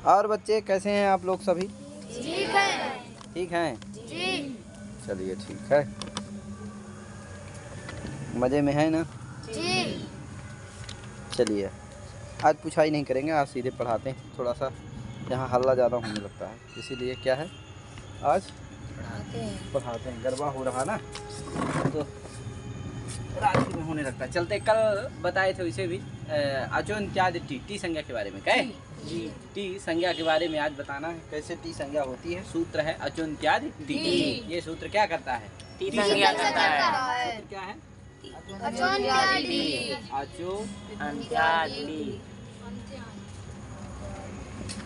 और बच्चे कैसे हैं आप लोग सभी? ठीक है। ठीक हैं? जी। चलिए ठीक है, मज़े में है ना? जी। चलिए आज पुछाई नहीं करेंगे, आज सीधे पढ़ाते हैं। थोड़ा सा यहाँ हल्ला ज़्यादा होने लगता है, इसीलिए क्या है आज पढ़ाते हैं। गरबा हो रहा ना तो रात्रि में होने लगता है। चलते कल बताए थे उसे भी अचोन क्या टी संज्ञा के बारे में कहे जी। टी संज्ञा के बारे में आज बताना है, कैसे टी संज्ञा होती है। सूत्र है अचोन्त्यादि टी। ये सूत्र क्या करता है? टी संज्ञा करता है। सूत्र क्या है? अचोन्त्यादि। अचोन्त्यादि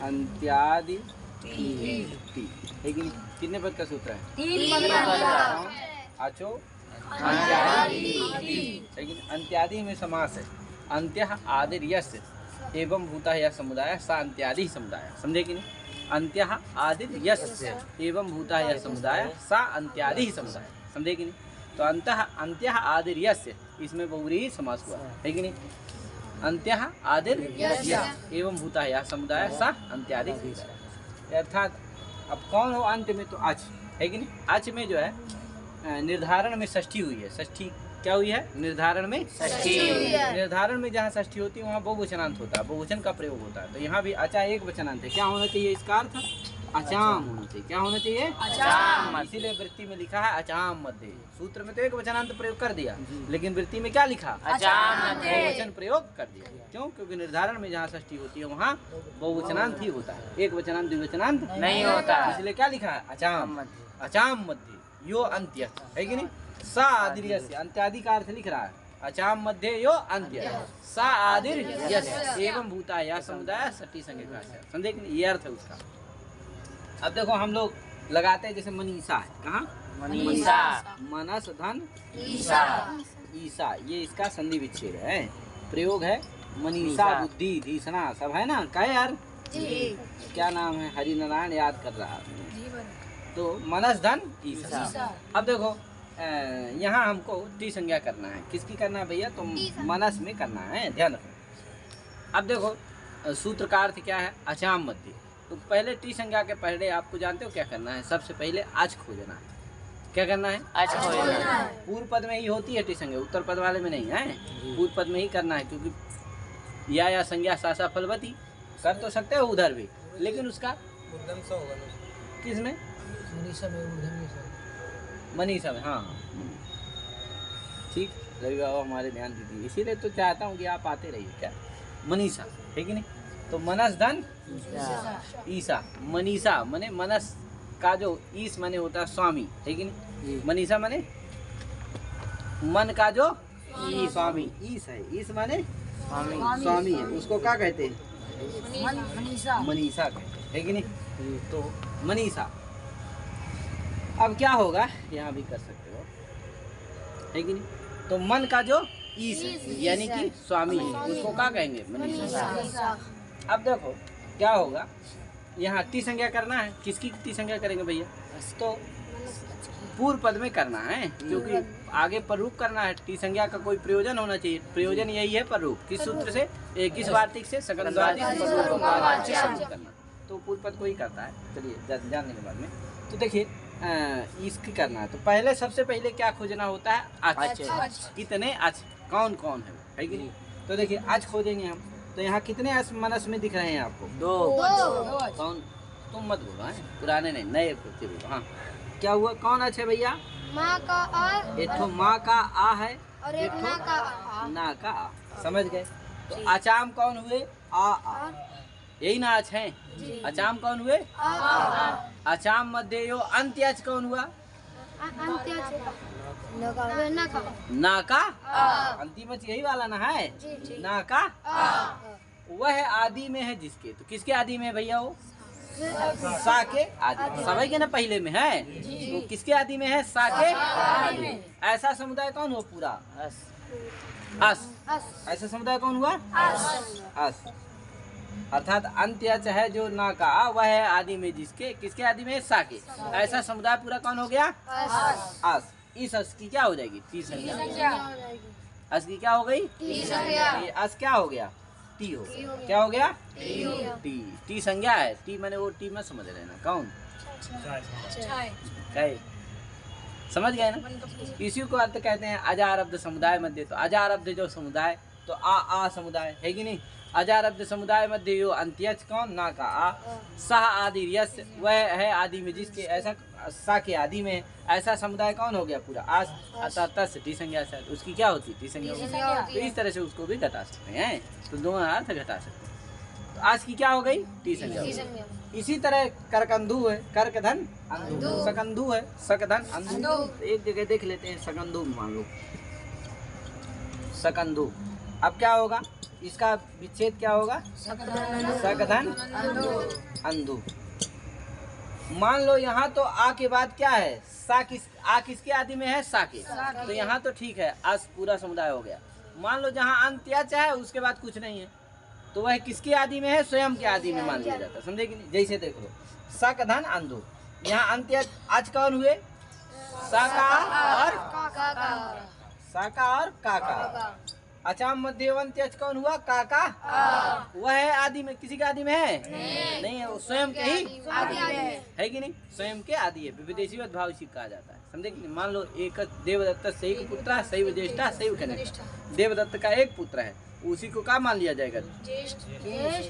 अंत्यादि टी। लेकिन कितने पद का सूत्र है? 3 पद का। अचो अंत्यादि टी। लेकिन अंत्यादि में समास है। अंत्य आदिर यस्य एवं भूता यह समुदाय सा अंत्यादि समुदाय। समझे कि नहीं? अंत्य आदिर यस्य एवं भूता यह समुदाय सा अंत्यादि समुदाय। समझे कि नहीं? तो अंत्य आदिर यस्य, इसमें बहुव्रीहि समास हुआ है कि नहीं? अंत्य आदिर यस्य एवं भूता यह समुदाय सा अंत्यादि समुदाय। अर्थात अब कौन हो अंत में? तो अच है कि नहीं? अच में जो है निर्धारण में षष्ठी हुई है। षष्ठी क्या हुई है? निर्धारण में षष्ठी। निर्धारण में जहाँ षष्ठी होती है वहाँ बहुवचनांत होता है, बहुवचन का प्रयोग होता है। तो यहाँ भी अचा एक वचनांत है। क्या होना चाहिए इसका अर्थ? अचाम होना चाहिए। क्या होना चाहिए? अचाम। इसीलिए वृत्ति में लिखा है अचाम मध्य। सूत्र में तो एक वचनांत प्रयोग कर दिया, लेकिन वृत्ति में क्या लिखा? अचाम मध्य। बहुवचन प्रयोग कर दिया। क्यों? क्योंकि निर्धारण में जहाँ षष्ठी होती है वहाँ बहुवचनांत ही होता है, एक वचनांत द्विवचनांत नहीं होता। इसलिए क्या लिखा है? अचाम। अचाम मध्य यो अंत्य है कि नहीं? सा आदिर यस्य, अंत्यादि का अर्थ लिख रहा है। अचाम मध्य यो अंत्य सा आदिर यस्य एवं भूता या समुदाय सटी संज्ञा। समझे कि नहीं? ये अर्थ है उसका। अब देखो हम लोग लगाते हैं जैसे मनीषा है। कहाँ? मनीषा। मनस धन ईशा। ईसा, ये इसका संधि विच्छेद है। प्रयोग है मनीषा बुद्धि धीसना सब है ना। क्या यार जी। क्या नाम है? हरिनारायण याद कर रहा है। तो मनस धन ईसा। अब देखो यहाँ हमको टी संज्ञा करना है। किसकी करना है भैया? तो मनस में करना है, ध्यान रखो। अब देखो सूत्र का अर्थ क्या है? अचाम मध्य। तो पहले टी संज्ञा के पहले आपको जानते हो क्या करना है? सबसे पहले अच खोजना है। क्या करना है? अच खोजना। पूर्व पद में ही होती है टी संज्ञा, उत्तर पद वाले में नहीं है। पूर्व पद में ही करना है, क्योंकि या संज्ञा सासा फलवती कर तो सकते हो उधर भी, लेकिन उसका किसमें? मनीषा में। हाँ ठीक, रवि बाबा हमारे ध्यान दीजिए, इसीलिए तो चाहता हूँ कि आप आते रहिए। क्या मनीषा है कि नहीं? तो मनस धन ईसा। मनीषा मने मनस का जो ईस मने होता है स्वामी है कि नहीं? मनीषा मने मन का जो स्वामी ईस है। ईस माने स्वामी है, उसको क्या कहते हैं? मनीषा कहते हैं है कि नहीं? तो मनीषा। अब क्या होगा? यहाँ भी कर सकते हो है कि नहीं? तो मन का जो ईस है यानी कि स्वामी है, उसको क्या कहेंगे? मनीषा। अब देखो क्या होगा, यहाँ टी संज्ञा करना है। किसकी टी संज्ञा करेंगे भैया? तो पूर्व पद में करना है, क्योंकि आगे प्ररूप करना है। टी संज्ञा का कोई प्रयोजन होना चाहिए। प्रयोजन यही है प्ररूप। किस सूत्र से? किस वार्तिक से? सकंद्वादिक से करना। तो पूर्व पद को ही करता है। चलिए जानने के बाद में तो देखिए इसकी करना है। तो पहले सबसे पहले क्या खोजना होता है? अच। कितने अच? कौन कौन है कि नहीं? तो देखिए अच खोजेंगे हम। तो यहाँ कितने अच मनस में दिख रहे हैं आपको? 2। कौन? तुम मत बोलो है, पुराने नहीं, नए बच्चे बोलो। हाँ क्या हुआ? कौन अच है भैया? माँ का आ। एक तो माँ का आ है और एक ना का आ। ना का आ। समझ गए? तो अचाम कौन हुए? आ। यही ना अच है। अचाम कौन हुए? आ। अचाम मध्य यो अंत्यच कौन हुआ? ना का अंतिम यही वाला ना है। ना का वह आदि में है जिसके। तो किसके आदि में है भैया? वो सा के आदि। सभी के ना पहले में है। तो किसके आदि में है? सा के आदि। ऐसा समुदाय कौन हुआ? पूरा अस। ऐसा समुदाय कौन हुआ? अस। अर्थात अंत्य है जो ना का वह है आदि में जिसके। किसके आदि में? सा के। ऐसा समुदाय पूरा कौन हो गया? अस। इस अस की क्या हो जाएगी? टी संज्ञा। अस की क्या हो गई? टी संज्ञा। ये अस क्या हो गया? टी हो गया। क्या हो गया? टी। टी संज्ञा है। टी माने वो टी मत समझ रहे ना, कौन? चाय। समझ गए ना? इसी को अर्थ कहते हैं अजारब्ध समुदाय मध्य। तो अजारब्ध जो समुदाय, तो आ समुदाय है कि नहीं? अजारब्ध समुदाय मध्य यो अंत्यच कौन? ना का आ। सह आदि यस, वह है आदि में जिसके, ऐसा सा के आदि में ऐसा समुदाय कौन हो गया? पूरा आस। अतः तस टी संज्ञा से उसकी क्या होती? टी संज्ञा होती। तो इस तरह से उसको भी घटा सकते हैं। तो दोनों अर्थ घटा सकते हैं। तो आज की क्या हो गई? टी संज्ञा हो गई। इसी तरह करकंधु है, कर्कधन अंधु। सकंधु है, सकधन अंधु। तो एक जगह देख लेते हैं, सकंधु मान लो, सकंधु। अब क्या होगा? इसका विच्छेद क्या होगा? सकधन अंधु। मान लो यहाँ तो आ के बाद क्या है? सा आ किसके आदि में है? सा के। तो यहाँ तो ठीक है, आज पूरा समुदाय हो गया। मान लो जहाँ अंत्यच है उसके बाद कुछ नहीं है, तो वह किसके आदि में है? स्वयं के आदि में मान लिया जाता है। समझे कि नहीं? जैसे देख लो, सकधन अंधु, यहाँ अंत्यज आज कौन हुए? साका और काका। अचाम मध्यवंत्यज कौन हुआ? काका। वह है आदि में, किसी के आदि में है? नहीं है, वो स्वयं के ही आदि है कि नहीं? स्वयं के आदि है। विदेशी भाव इसी कहा जाता है। समझे कि नहीं? मान लो एक देवदत्त शैव पुत्र, शैव ज्येष्ठा, शैव कनिष्ठ। देवदत्त का एक पुत्र है, उसी को क्या मान लिया जाएगा?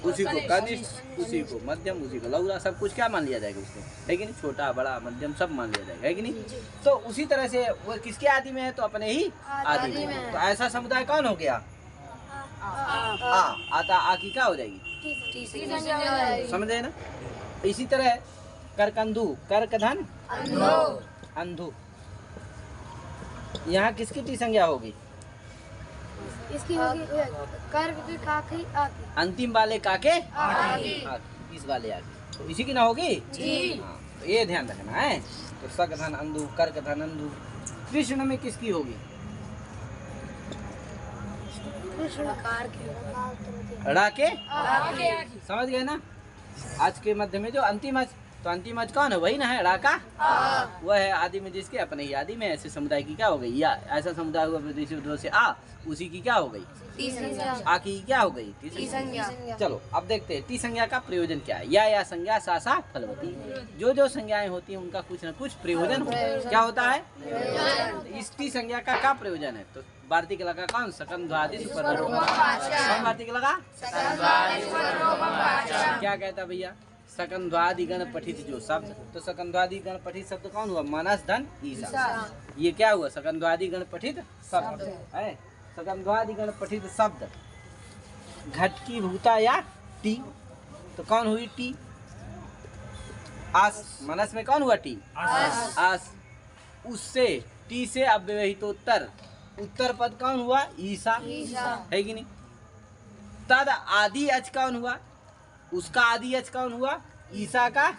उसी को कनिष्ठ, उसी को मध्यम, उसी को लौरा, सब कुछ क्या मान लिया जाएगा उसको? है कि नहीं? छोटा बड़ा मध्यम सब मान लिया जाएगा, है कि नहीं? तो उसी तरह से वो किसके आदि में है? तो अपने ही आदि में। तो ऐसा समुदाय कौन हो गया? आता आ की क्या हो जाएगी? समझे ना? इसी तरह करकंधु, कर्कधन अंधु। यहाँ किसकी टी संज्ञा होगी? इसकी होगी कर्क की काकी आकी। अंतिम वाले काके आके, इस वाले आगे, तो इसी की ना होगी? हाँ, तो ये ध्यान रखना है। तो सकधन अंधु, कर्कधन अंधु। कृष्ण में किसकी होगी? राके। समझ गए ना? आज के मध्य में जो अंतिम अच, तो अंतिम अच कौन है? वही ना है, राका। वह है आदि में जिसके, अपने ही आदि में। ऐसे समुदाय की क्या हो गई? या ऐसा समुदाय हुआ विदेशी उद्योग से आ, उसी की क्या हो गई? आ की क्या हो गई? टी संज्ञा। चलो अब देखते हैं टी संज्ञा का प्रयोजन क्या है। या संज्ञा सा फलवती। जो संज्ञाएं होती हैं उनका कुछ न कुछ प्रयोजन क्या होता है? इस टी संज्ञा का क्या प्रयोजन है? तो भारतीय कला का कौन? सकंधवादि सुपरलोकम। कौन भारतीय कला का? क्या कहता भैया? सकंधवादि गण पठित जो शब्द, तो सकंधवादि गण पठित शब्द कौन हुआ? मनस धन ईसा। ये क्या हुआ? सकंधवादि गण पठित शब्द है। सकंधवादि गण पठित शब्द घटकी भूता या टी, तो कौन हुई? टी। आस, मनस में कौन हुआ? टी। आस। उससे टी से अव्यवहितोत्तर, उत्तर पद कौन हुआ? ईसा, है कि नहीं? तद आदि अच कौन हुआ? उसका आदि अच कौन हुआ? ईसा का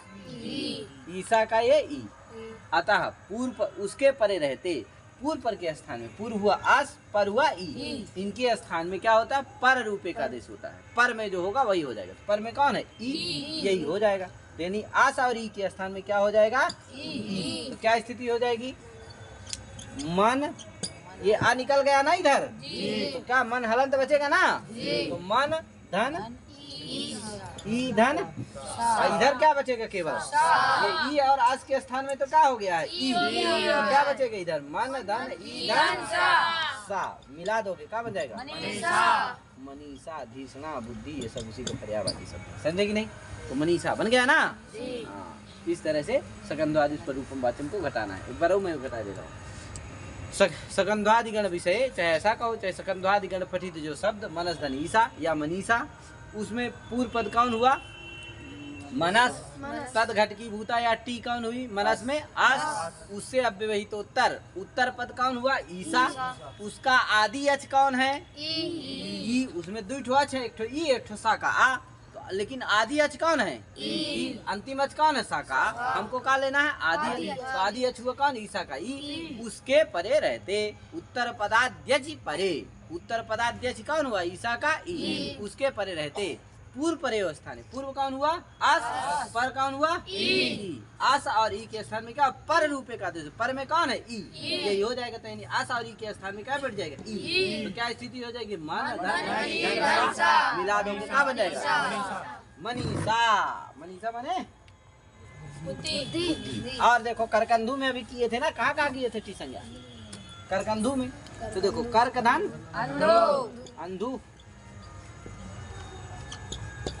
ईसा का ये ई। अतः पूर्व उसके परे रहते, पूर्व पर के स्थान में पूर्व हुआ आस, पर हुआ ई। इनके स्थान में क्या होता है? पर रूपे का आदेश होता है। पर में जो होगा वही हो जाएगा। पर में कौन है? ई, यही हो जाएगा। यानी आस और ई के स्थान में क्या हो जाएगा? ई। तो क्या स्थिति हो जाएगी? मन, ये आ निकल गया ना इधर, तो क्या मन हलंत बचेगा ना? तो मन धन ई धन, इधर क्या बचेगा? केवल ये ई और आस के स्थान में तो क्या हो गया है? ई। तो क्या बचेगा इधर? मन धन ई धन सा, मिला दोगे क्या बन जाएगा? मनीषा, धीषणा, बुद्धि, ये सब उसी को पर्यायवाची शब्द। समझे कि नहीं? तो मनीषा बन गया ना? हाँ, इस तरह से सकंधवादि स्वरूपम वाचन को घटाना है। एक बार मैं घटा दे रहा हूँ। सकंधवादिगण विषय, चाहे ऐसा कहो चाहे सकंधवादिगण पठित जो शब्द मनस धन ईसा या मनीषा, उसमें पूर्व पद कौन हुआ? मनस। तद घटकी भूता या टी कौन हुई? मनस में आस। उससे अव्यवहितोत्तर, उत्तर पद कौन हुआ? ईसा। उसका आदि अच कौन है? ई। उसमें दो ठो अच है, एक ठो ई, एक ठो सा का आ। तो लेकिन आदि अच कौन है? ई। अंतिम अच कौन है? सा का। हमको क्या लेना है? आदि। तो आदि अच हुआ कौन? ईसा का ई। उसके परे रहते, उत्तर पदाद्यच परे। उत्तर पदाद्यच कौन हुआ? ईसा का ई। उसके परे रहते, पूर्व परेव स्थान है। पूर्व कौन हुआ आस, पर कौन हुआ ई। आस और ई के स्थान में क्या पर रूपे का आदेश, पर में कौन है ई, यही हो जाएगा। तो यानी आस और ई के स्थान में क्या बैठ जाएगा ई। तो क्या स्थिति हो जाएगी मन धन मिला दो क्या बन जाएगा मनीषा। मनीषा बने। और देखो करकंधु में अभी किए थे ना, कहाँ कहाँ किए थे टी संज्ञा करकंधु में। तो देखो कर्क धन अंधु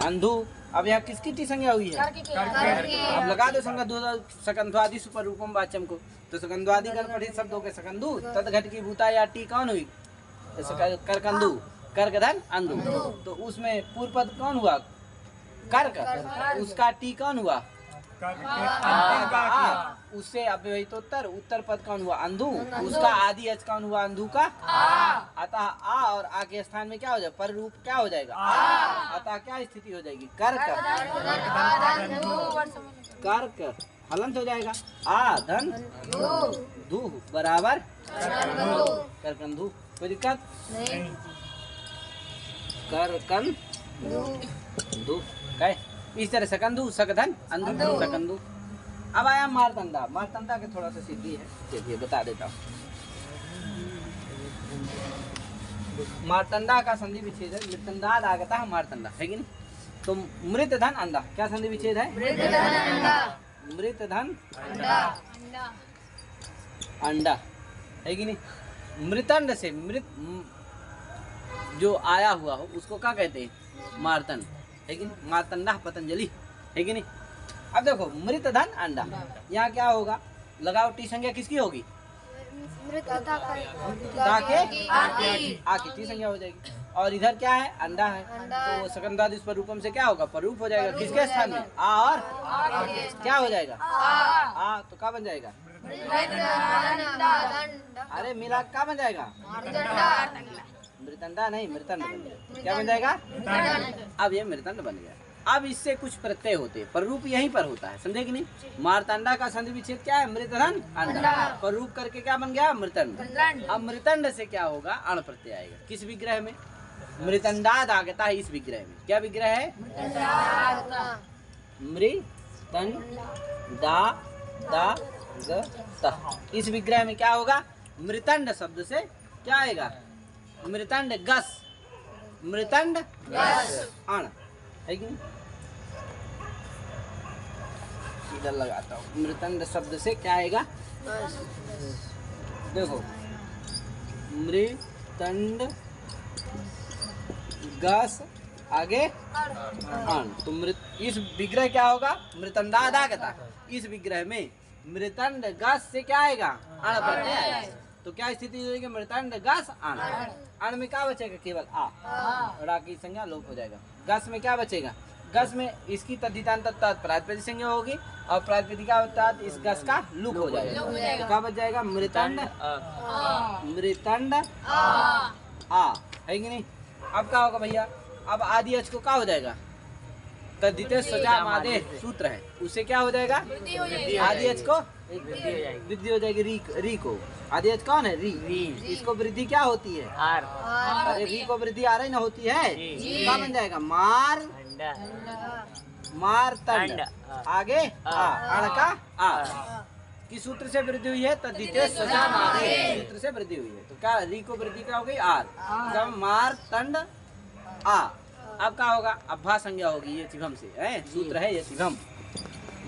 अंधु। अब यहाँ किसकी टी संज्ञा हुई है अब लगा दो सकंध्वादि सुपर रूपम वाच्यम को। तो सकंध्वादि गण पठित शब्दों के सकंधु तदघट की भूता या टी कौन हुई करकंधु कर्क धन अंधु। तो उसमें पूर्व पद कौन हुआ कर्क, उसका टी कौन हुआ आ, उससे अव्यवहितोत्तर उत्तर पद कौन हुआ अंधु, उसका आदि अच कौन हुआ अंधु का अतः आ और आ के स्थान में क्या हो जाएगा पर रूप क्या हो जाएगा अतः क्या स्थिति हो जाएगी कर्क कर्क हलंत हो जाएगा आ धन धू बराबर करकंधु। कोई दिक्कत करकंधु कहे इस तरह सकंधु सकधन अंधु सकंधु। अब आया मारतंडा। मारतंडा के थोड़ा सा सिद्धि है, चलिए बता देता हूँ। मारतंडा का संधि विच्छेद है मृतंडाद आगता है मारतंडा है कि नहीं। तो मृत धन अंडा क्या संधि विच्छेद है मृत धन अंडा है कि नहीं। मृतंड से मृत जो आया हुआ हो उसको क्या कहते हैं मारतंड है कि नहीं। मारतंडा पतंजलि है कि नहीं। अब देखो मृत धन अंडा यहाँ क्या होगा लगाओ टी संज्ञा किसकी होगी आकी टी संज्ञा हो जाएगी। और इधर क्या है अंडा है तो सकंदादि पर रूपम से क्या होगा पर रूप हो जाएगा किसके स्थान में आ और क्या हो जाएगा आ तो क्या बन जाएगा अरे मिला क्या बन जाएगा मृतंडा नहीं मृतंड क्या बन जाएगा अब ये मृतंड बन गया। अब इससे कुछ प्रत्यय होते हैं पर रूप यहीं पर होता है समझे कि नहीं। मारतंडा का संधि विच्छेद क्या है मृतधन अंडा पर रूप करके क्या बन गया मृतंड। अब मृतंड से क्या होगा अण प्रत्यय आएगा किस विग्रह में मृतंडाद आगता है इस विग्रह में। क्या विग्रह है मृतंड इस विग्रह में क्या होगा मृतंड शब्द से क्या आएगा मृतंड गस मृतंड अण है कि नहीं। इधर लगाता हूँ मृतंड शब्द से क्या आएगा देखो मृतंड गस आगे अण। तो मृत इस विग्रह क्या होगा मृतंडादागता इस विग्रह में मृतंड गस से क्या आएगा अण प्रत्यय आएगा। तो क्या स्थिति हो जाएगी मृतंड गस अण। अण में क्या बचेगा केवल आ रा की संज्ञा लोप हो जाएगा। गस में क्या बचेगा गस में इसकी तद्धितांत प्रातिपदिक संज्ञा होगी और प्रातिपदिक अर्थात इस गस का लुक हो जाएगा। तो क्या बच जाएगा मृतंड मृतंड आ है कि नहीं। अब क्या होगा भैया अब आदि अच को क्या हो जाएगा तद्धिते सजा मादे सूत्र है उससे क्या हो जाएगा आदि अच को वृद्धि हो जाएगी री को। आदि अच कौन है री इसको वृद्धि क्या होती है अरे री को वृद्धि आ रही ना होती है क्या बन जाएगा मार तंड आगे अण का आ किस सूत्र से वृद्धि हुई है तद्धिते सजा मादे सूत्र से वृद्धि हुई है। तो क्या री को वृद्धि क्या हो गई आर मार तंड आ। अब क्या होगा अभ्भा संज्ञा होगी ये चिभम से है सूत्र है ये चिभम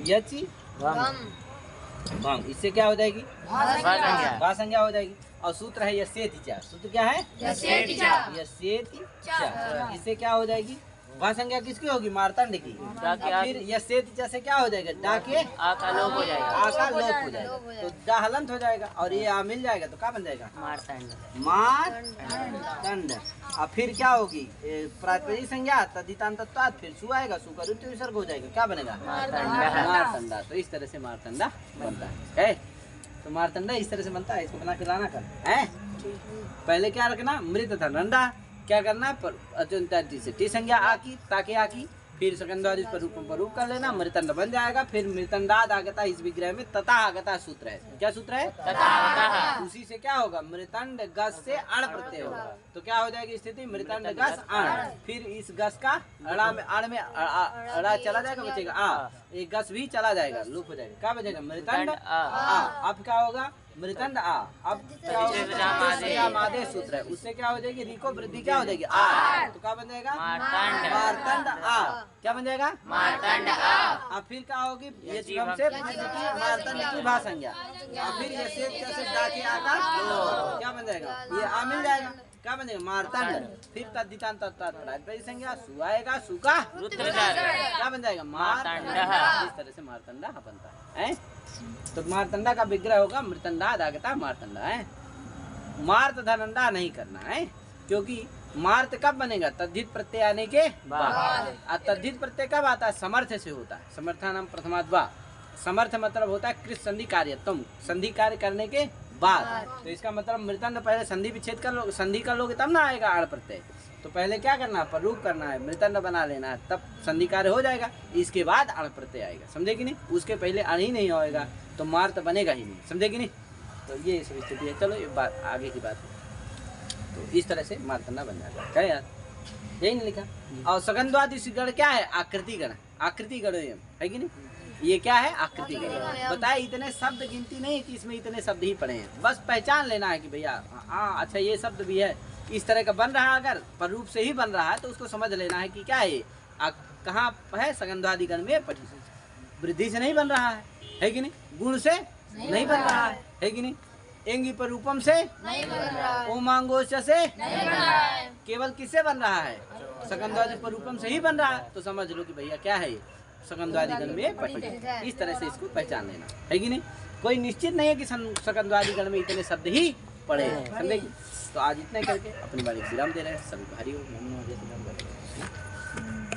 यचि भम इससे क्या हो जाएगी भा संज्ञा हो जाएगी और सूत्र है यस्येति च सूत्र क्या है यस्येति च इससे क्या हो जाएगी भा संज्ञा किसकी होगी मारतंड की। फिर यस्येति च से क्या हो जाएगा डा के आ का लोप हो जाएगा तो डा हलंत हो जाएगा और ये आ मिल जाएगा तो क्या बन जाएगा मारतंड। अब फिर क्या होगी प्रातिपदिक संज्ञा तद्धितांत फिर सु आएगा सु का रुत्य विसर्ग हो जाएगा क्या बनेगा मारतंडा। तो इस तरह से मारतंडा बनता है। तो मारतंडा इस तरह से बनता है इसको बना के लाना कर है। पहले क्या रखना मृत था रंडा क्या करना पर से टी संज्ञा आकी ताके आकी फिर सकंदवादी पर रूप कर लेना, मृतंड बन जाएगा। फिर मृतंडाद आगता इस विग्रह में तथा आगता सूत्र है। क्या सूत्र है? तथा। उसी से क्या होगा? मृतंड गस से अण प्रत्यय होगा। तो क्या हो जाएगी स्थिति? मृतंड गस अण। फिर इस गस का अड़ा में अड़ में अड़ा चला जाएगा, बचेगा आ। एक गस भी चला जाएगा, लुप हो जाएगा। क्या बचेगा? मृतंड आ। अब क्या होगा? मृतंड आ। अब क्या होगा? मादे सूत्र है, उससे क्या हो जाएगी? रिको वृद्धि क्या हो जाएगी? आ। तो क्या बन जाएगा? मार्तंड आ। क्या बन जाएगा? मार्तंड आ। अब फिर क्या होगी? ये जीवम से मार्तंड की भाषा। अब फिर ये से के आकार क्या बन जाएगा? ये आ मिल जाएगा। क्या बन जाएगा? मार्तंड। फिर तद्धितांत संज्ञा सु आएगा, सु का क्या बन जाएगा? मार्तंड। इस तरह से मार्तंडा बनता है। तो मार्तंडा का विग्रह होगा मृतंडा आगता मार्तंडा है। मार्त धनंडा नहीं करना है, क्योंकि मार्त कब बनेगा? तद्धित प्रत्यय आने के बाद। तद्धित प्रत्यय कब आता है? समर्थ से होता है। समर्थानाम प्रथमाद्वा। समर्थ मतलब होता है कृत संधि कार्य, तुम संधि कार्य करने के बाद। तो इसका मतलब मृतंड पहले संधि विच्छेद कर लो, संधि कर लोगे तब ना आएगा आड़ प्रत्यय। तो पहले क्या करना है? प्ररूप करना है, मृतंड बना लेना है, तब संधि कार्य हो जाएगा। इसके बाद अण प्रत्यय आएगा, समझे कि नहीं? उसके पहले अण ही नहीं होएगा तो मार्त बनेगा ही नहीं, समझे कि नहीं? तो ये सब स्थिति है। चलो ये बात आगे की बात है। तो इस तरह से मार्तंडा बन जाएगा। क्या यार? यही नहीं लिखा? और सकंदवादी गण क्या है? आकृति गण। आकृति गण है कि नहीं? ये क्या है? आकृति गण। बताए इतने शब्द गिनती नहीं कि इसमें इतने शब्द ही पढ़े हैं, बस पहचान लेना है कि भैया हाँ अच्छा ये शब्द भी है, इस तरह का बन रहा है। अगर पर रूप से ही बन रहा है तो उसको समझ लेना है कि क्या है, कहाँ है? सकंदवादी गण में पठी वृद्धि से नहीं बन रहा है कि नहीं? गुण से नहीं बन रहा है कि नहीं? एंगी पर रूपम से नहीं बन रहा है। ओमांगोच से नहीं बन रहा है। केवल किससे बन रहा है? सकंदवादी पर रूपम से ही बन रहा है। तो समझ लो कि भैया क्या है ये? सकंदवादी गण में पठी है। इस तरह से इसको पहचान लेना है कि नहीं? कोई निश्चित नहीं है कि सकंदवादी गण में इतने शब्द ही पढ़े हैं, समझे? तो आज इतना करके अपनी बारी विराम दे रहे हैं। सभी भारी हो